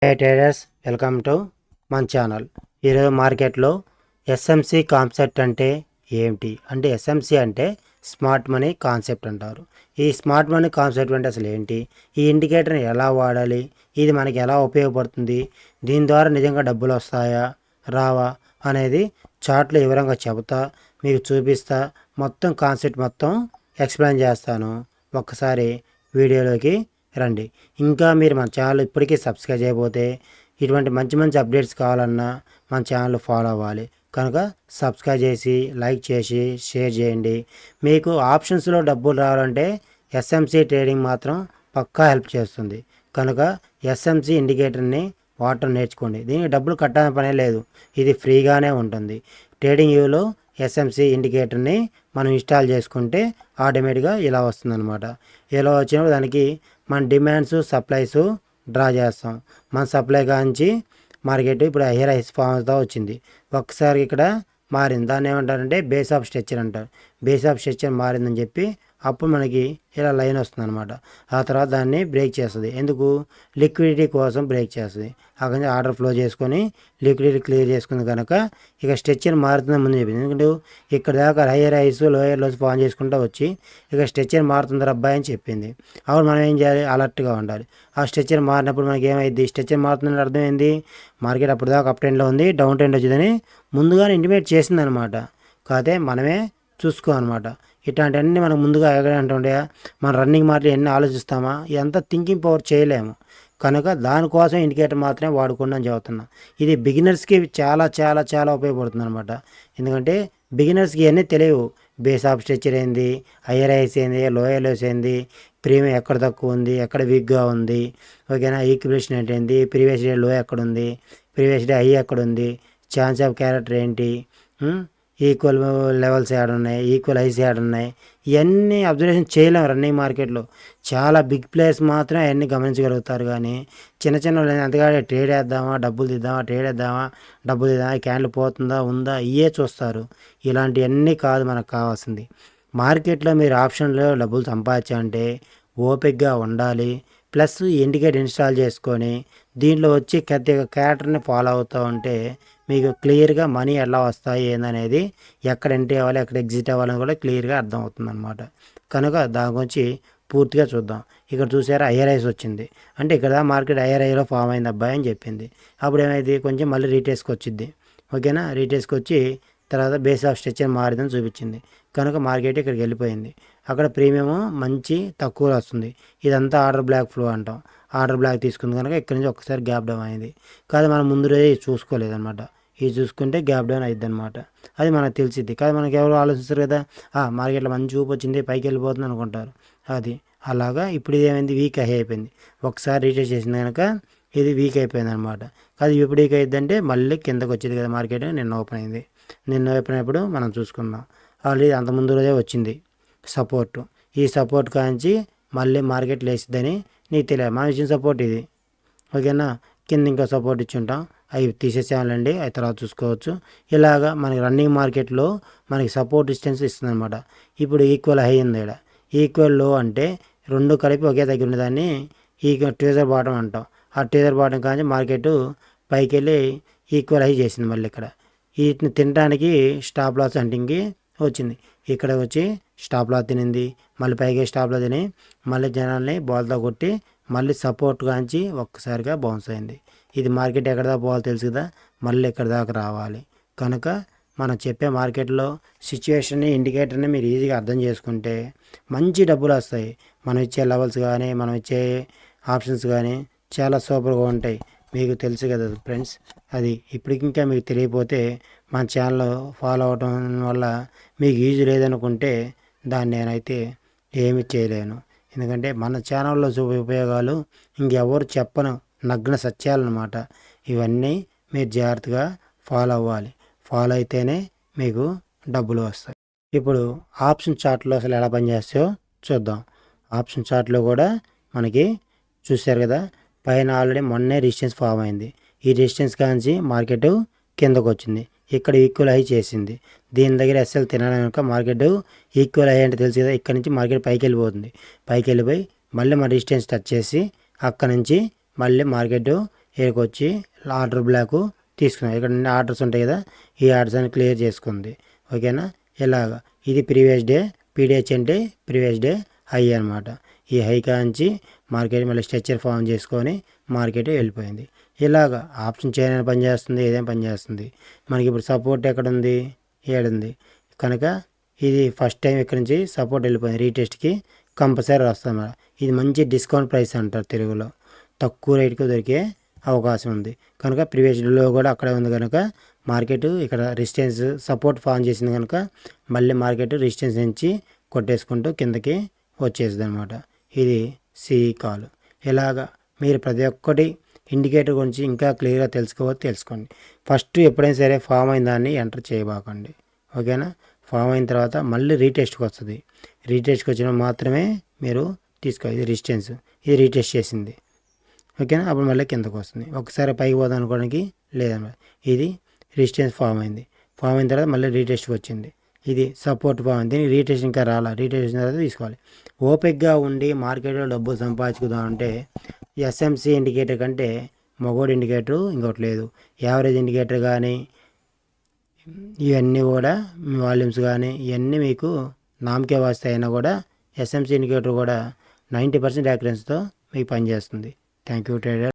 Hey traders, welcome to మన channel. ఈరోజు మార్కెట్లో ఎస్ఎంసి కాన్సెప్ట్ అంటే ఏమిటి అంటే ఎస్ఎంసి అంటే స్మార్ట్ మనీ కాన్సెప్ట్ అంటారు. ఈ స్మార్ట్ మనీ కాన్సెప్ట్ అంటే అసలు ఏంటి, ఈ ఇండికేటర్ని ఎలా వాడాలి, ఇది మనకి ఎలా ఉపయోగపడుతుంది, దీని ద్వారా నిజంగా డబ్బులు వస్తాయా రావా అనేది చార్ట్లో వివరంగా చెబుతా, మీకు చూపిస్తా, మొత్తం కాన్సెప్ట్ మొత్తం ఎక్స్ప్లెయిన్ చేస్తాను. ఒక్కసారి వీడియోలోకి రండి. ఇంకా మీరు మన ఛానల్ ఇప్పటికీ సబ్స్క్రైబ్ చేయకపోతే ఇటువంటి మంచి మంచి అప్డేట్స్ కావాలన్నా మన ఛానల్ ఫాలో అవ్వాలి. కనుక సబ్స్క్రైబ్ చేసి లైక్ చేసి షేర్ చేయండి. మీకు ఆప్షన్స్లో డబ్బులు రావాలంటే ఎస్ఎంసి ట్రేడింగ్ మాత్రం పక్కా హెల్ప్ చేస్తుంది. కనుక ఎస్ఎంసి ఇండికేటర్ని వాడటం నేర్చుకోండి. దీనికి డబ్బులు కట్టాలని పనే లేదు, ఇది ఫ్రీగానే ఉంటుంది. ట్రేడింగ్ వ్యూలో ఎస్ఎంసి ఇండికేటర్ని మనం ఇన్స్టాల్ చేసుకుంటే ఆటోమేటిక్గా ఇలా వస్తుందన్నమాట. ఇలా వచ్చినప్పుడు దానికి మన డిమాండ్స్ సప్లైస్ డ్రా చేస్తాం. మన సప్లై కాంచి మార్కెట్ ఇప్పుడు హైయర్ హైస్ ఫామ్తో వచ్చింది. ఒక్కసారి ఇక్కడ మారింది, దాన్ని ఏమంటారంటే బేస్ ఆఫ్ స్ట్రక్చర్ అంటారు. బేస్ ఆఫ్ స్ట్రక్చర్ మారిందని చెప్పి అప్పుడు మనకి ఇలా లైన్ వస్తుంది అనమాట. ఆ తర్వాత దాన్ని బ్రేక్ చేస్తుంది. ఎందుకు? లిక్విడిటీ కోసం బ్రేక్ చేస్తుంది. అక్కడి నుంచి ఆర్డర్ ఫ్లో చేసుకొని లిక్విడిటీ క్లియర్ చేసుకుంది కనుక ఇక స్ట్రక్చర్ మారుతుందని ముందు చెప్పింది. ఎందుకంటే ఇక్కడ దాకా higher highs lower lows form చేసుకుంటూ వచ్చి ఇక స్ట్రక్చర్ మారుతుంది అబ్బాయి అని చెప్పింది. అప్పుడు మనం ఏం చేయాలి? అలర్ట్గా ఉండాలి. ఆ స్ట్రక్చర్ మారినప్పుడు మనకి ఏమైంది? స్ట్రక్చర్ మారుతుందని అర్థమైంది, మార్కెట్ అప్పుడు దాకా అప్ ట్రెండ్లో ఉంది, డౌన్ ట్రెండ్ వచ్చిందని ముందుగానే ఇంటిమేట్ చేసింది అనమాట. కాకపోతే మనమే చూసుకోమన్నమాట. ఇట్లాంటివన్నీ మనం ముందుగా ఎగడంటుండే మన రన్నింగ్ మార్కెట్ ఎన్ని ఆలోచిస్తామా, ఇదంతా థింకింగ్ పవర్ చేయలేము. కనుక దానికోసం ఇండికేటర్ మాత్రమే వాడుకోండి అని చెబుతున్నా. ఇది బిగినర్స్కి చాలా చాలా చాలా ఉపయోగపడుతుంది అనమాట. ఎందుకంటే బిగినర్స్కి ఇవన్నీ తెలియవు. బేస్ ఆఫ్ స్ట్రక్చర్ ఏంది, హైయర్ హైస్ ఏంది, లోయర్ లోస్ ఏంది, ప్రీమియం ఎక్కడ తక్కువ ఉంది, ఎక్కడ వీక్గా ఉంది, ఓకేనా, ఈక్విలేషన్ ఏంటి, ప్రీవియస్ డే లో ఎక్కడ ఉంది, ప్రీవియస్ డే హై ఎక్కడ ఉంది, ఛాన్స్ ఆఫ్ క్యారెక్టర్ ఏంటి, ఈక్వల్ లెవెల్స్ యాడ్ ఉన్నాయి, ఈక్వల్ హైస్ యాడ్ ఉన్నాయి, ఇవన్నీ అబ్జర్వేషన్ చేయలేము. రన్నింగ్ మార్కెట్లో చాలా బిగ్ ప్లేయర్స్ మాత్రం అవన్నీ గమనించగలుగుతారు. కానీ చిన్న చిన్న అంతగా ట్రేడ్ వేద్దామా, డబ్బులు తీద్దామా, ట్రేడ్ వేద్దామా, డబ్బులు తీద్దామా, క్యాండిల్ పోతుందా ఉందా ఇవే చూస్తారు. ఇలాంటివన్నీ కాదు మనకు కావాల్సింది. మార్కెట్లో మీరు ఆప్షన్లో డబ్బులు సంపాదించాలంటే ఓపిక్గా ఉండాలి. ప్లస్ ఇండికేటర్ ఇన్స్టాల్ చేసుకొని దీంట్లో వచ్చి ప్రతి ఒక్క క్యారెక్టర్ని ఫాలో అవుతూ ఉంటే మీకు క్లియర్గా మనీ ఎలా వస్తాయి ఏందనేది, ఎక్కడ ఎంట్రీ అవ్వాలి ఎక్కడ ఎగ్జిట్ అవ్వాలని కూడా క్లియర్గా అర్థమవుతుంది అనమాట. కనుక దాని గురించి పూర్తిగా చూద్దాం. ఇక్కడ చూసారా ఐఆర్ఐస్ వచ్చింది అంటే ఇక్కడ మార్కెట్ ఐఆర్ఐలో ఫామ్ అయింది అబ్బాయి అని చెప్పింది. అప్పుడు ఏమైంది? కొంచెం మళ్ళీ రీటేస్కి వచ్చింది, ఓకేనా. రీటేస్కి వచ్చి తర్వాత బేస్ ఆఫ్ స్ట్రక్చర్ మారిందని చూపించింది. కనుక మార్కెట్ ఇక్కడికి వెళ్ళిపోయింది. అక్కడ ప్రీమియం మంచి తక్కువ వస్తుంది. ఇదంతా ఆర్డర్ బ్లాక్ ఫ్లో అంటాం. ఆర్డర్ బ్లాక్ తీసుకుంది కనుక ఇక్కడి నుంచి ఒక్కసారి గ్యాప్ డౌన్ అయింది. కాదు మనం ముందు రోజే చూసుకోలేదన్నమాట. ఇది చూసుకుంటే గ్యాప్ డౌన్ అయింది అనమాట. అది మనకు తెలిసిద్ది. కాదు మనకి ఎవరు ఆలోచిస్తారు కదా, మార్కెట్లో మంచి చూపు వచ్చింది పైకి వెళ్ళిపోతుంది అనుకుంటారు. అది అలాగా ఇప్పుడు ఇది ఏమైంది? వీక్ అయిపోయింది. ఒకసారి రీటెస్ట్ చేసింది కనుక ఇది వీక్ అయిపోయింది అనమాట. అది ఎప్పుడు వీక్ అయిందంటే మళ్ళీ కిందకు వచ్చేది కదా మార్కెట్. నిన్న ఓపెన్ అయింది. నిన్న ఓపెన్ అయినప్పుడు మనం చూసుకుందాం. ఆల్రెడీ అంత ముందు రోజే వచ్చింది సపోర్టు. ఈ సపోర్ట్ కాంచి మళ్ళీ మార్కెట్ లేచిద్దని నీకు తెలియదు. మనం ఇచ్చిన సపోర్ట్ ఇది, ఓకేనా. కింద ఇంకో సపోర్ట్ ఇచ్చి ఉంటాం, అవి తీసేసేయాలండి, అవి తర్వాత చూసుకోవచ్చు. ఇలాగా మనకి రన్నింగ్ మార్కెట్లో మనకి సపోర్ట్ డిస్టెన్స్ ఇస్తుంది అనమాట. ఇప్పుడు ఈక్వల్ హై ఉంది ఇక్కడ, ఈక్వల్ లో అంటే రెండు కలిపి ఒకే దగ్గర ఉండేదాన్ని ఈక్వల్ ట్రేజర్ బాటం అంటాం. ఆ ట్రేజర్ బాటం కానీ మార్కెట్ పైకి వెళ్ళి ఈక్వల్ హై చేసింది. మళ్ళీ ఇక్కడ వీటిని తినడానికి స్టాప్ లాస్ హంటింగ్కి వచ్చింది. ఇక్కడ వచ్చి స్టాప్ లాస్ తినింది, మళ్ళీ పైకి స్టాప్ లాస్ తిని మళ్ళీ జనాల్ని బాల్తో కొట్టి మళ్ళీ సపోర్ట్ కాంచి ఒక్కసారిగా బౌన్స్ అయింది. ఇది మార్కెట్ ఎక్కడ దాకా పోవాలో తెలుసు కదా, మళ్ళీ ఎక్కడ దాకా రావాలి. కనుక మనం చెప్పే మార్కెట్లో సిచ్యువేషన్ని ఇండికేటర్ని మీరు ఈజీగా అర్థం చేసుకుంటే మంచి డబ్బులు వస్తాయి. మనం ఇచ్చే లెవెల్స్ కానీ మనం ఇచ్చే ఆప్షన్స్ కానీ చాలా సూపర్గా ఉంటాయి. మీకు తెలుసు కదా ఫ్రెండ్స్. అది ఇప్పటికి ఇంకా మీకు తెలియకపోతే మన ఛానల్ ఫాలో అవడం వల్ల మీకు యూజ్ లేదనుకుంటే దాన్ని నేనైతే ఏమి చేయలేను. ఎందుకంటే మన ఛానల్లో చూపే ఉపయోగాలు ఇంకెవరు చెప్పను నగ్న సత్యాలన్నమాట. ఇవన్నీ మీరు జాగ్రత్తగా ఫాలో అవ్వాలి. ఫాలో అయితేనే మీకు డబ్బులు వస్తాయి. ఇప్పుడు ఆప్షన్ చార్ట్లో అసలు ఎలా పనిచేస్తాయో చూద్దాం. ఆప్షన్ చార్ట్లో కూడా మనకి చూశారు కదా, పైన ఆల్రెడీ మొన్నే రెసిస్టెన్స్ ఫామ్ అయింది. ఈ రెసిస్టెన్స్ కాంచి మార్కెట్ కిందకు వచ్చింది. ఇక్కడ ఈక్వల్ హై చేసింది. దీని దగ్గర ఎస్ఎల్ తినడానికి కనుక మార్కెట్ ఈక్వల్ హై అంటే తెలుసు కదా, ఇక్కడ నుంచి మార్కెట్ పైకి వెళ్ళిపోతుంది. పైకి వెళ్ళిపోయి మళ్ళీ మన రెసిస్టెన్స్ టచ్ చేసి అక్కడ నుంచి మళ్ళీ మార్కెట్ ఇక్కడికి వచ్చి ఆర్డర్ బ్లాక్ తీసుకున్నాం. ఇక్కడ ఆర్డర్స్ ఉంటాయి కదా, ఈ ఆర్డర్స్ అని క్లియర్ చేసుకుంది. ఓకేనా, ఇలాగా ఇది ప్రీవియస్ డే, పీడిహెచ్ అంటే ప్రీవియస్ డే హై అనమాట. ఈ హై కాంచి మార్కెట్ మళ్ళీ స్ట్రక్చర్ ఫామ్ చేసుకొని మార్కెట్ వెళ్ళిపోయింది. ఇలాగ ఆప్షన్ చైన్ అని పనిచేస్తుంది, ఏదైనా పనిచేస్తుంది. మనకి ఇప్పుడు సపోర్ట్ ఎక్కడ ఉంది, ఏడుంది కనుక ఇది ఫస్ట్ టైం ఇక్కడ నుంచి సపోర్ట్ వెళ్ళిపోయింది. రీటెస్ట్కి కంపల్సరీ వస్తుంది. ఇది మంచి డిస్కౌంట్ ప్రైస్ అంటారు తెలుగులో, తక్కువ రేటుకి దొరికే అవకాశం ఉంది. కనుక ప్రీవియస్ డేలో కూడా అక్కడే ఉంది కనుక మార్కెట్ ఇక్కడ రెసిస్టెన్స్ సపోర్ట్ ఫామ్ చేసింది కనుక మళ్ళీ మార్కెట్ రెసిస్టెన్స్ నుంచి కొట్టేసుకుంటూ కిందకి వచ్చేసింది అనమాట. ఇది సిఈ కాల్. ఇలాగా మీరు ప్రతి ఒక్కటి ఇండికేటర్ గురించి ఇంకా క్లియర్గా తెలుసుకోండి. ఫస్ట్ ఎప్పుడైనా సరే ఫామ్ అయిన దాన్ని ఎంటర్ చేయబాకండి. ఓకేనా, ఫామ్ అయిన తర్వాత మళ్ళీ రీటెస్ట్కి వస్తుంది. రీటెస్ట్కి వచ్చిన మాత్రమే మీరు తీసుకోవాలి. ఇది రెసిస్టెన్స్, ఇది రీటెస్ట్ చేసింది. ఓకేనా, అప్పుడు మళ్ళీ కిందకు వస్తుంది. ఒకసారి పైకి పోదాం అనుకోవడానికి లేదన్నమాట. ఇది రెసిస్టెన్స్ ఫామ్ అయింది. ఫామ్ అయిన తర్వాత మళ్ళీ రీటెస్ట్కి వచ్చింది. ఇది సపోర్ట్ ఫామ్ అయింది. దీనికి రీటెస్ట్ ఇంకా రాలా, రీటెస్ట్ అయిన తర్వాత తీసుకోవాలి. ఓపిక్గా ఉండి మార్కెట్లో డబ్బులు సంపాదించుకుందాం అంటే ఎస్ఎంసి ఇండికేటర్ కంటే మగోడు ఇండికేటర్ ఇంకోటి లేదు. యావరేజ్ ఇండికేటర్ కానీ ఇవన్నీ కూడా వాల్యూమ్స్ కానీ ఇవన్నీ మీకు నామకే వాస్తే అయినా కూడా ఎస్ఎంసి ఇండికేటర్ కూడా 90% యాక్యురెన్స్తో మీకు పనిచేస్తుంది. Thank you trader.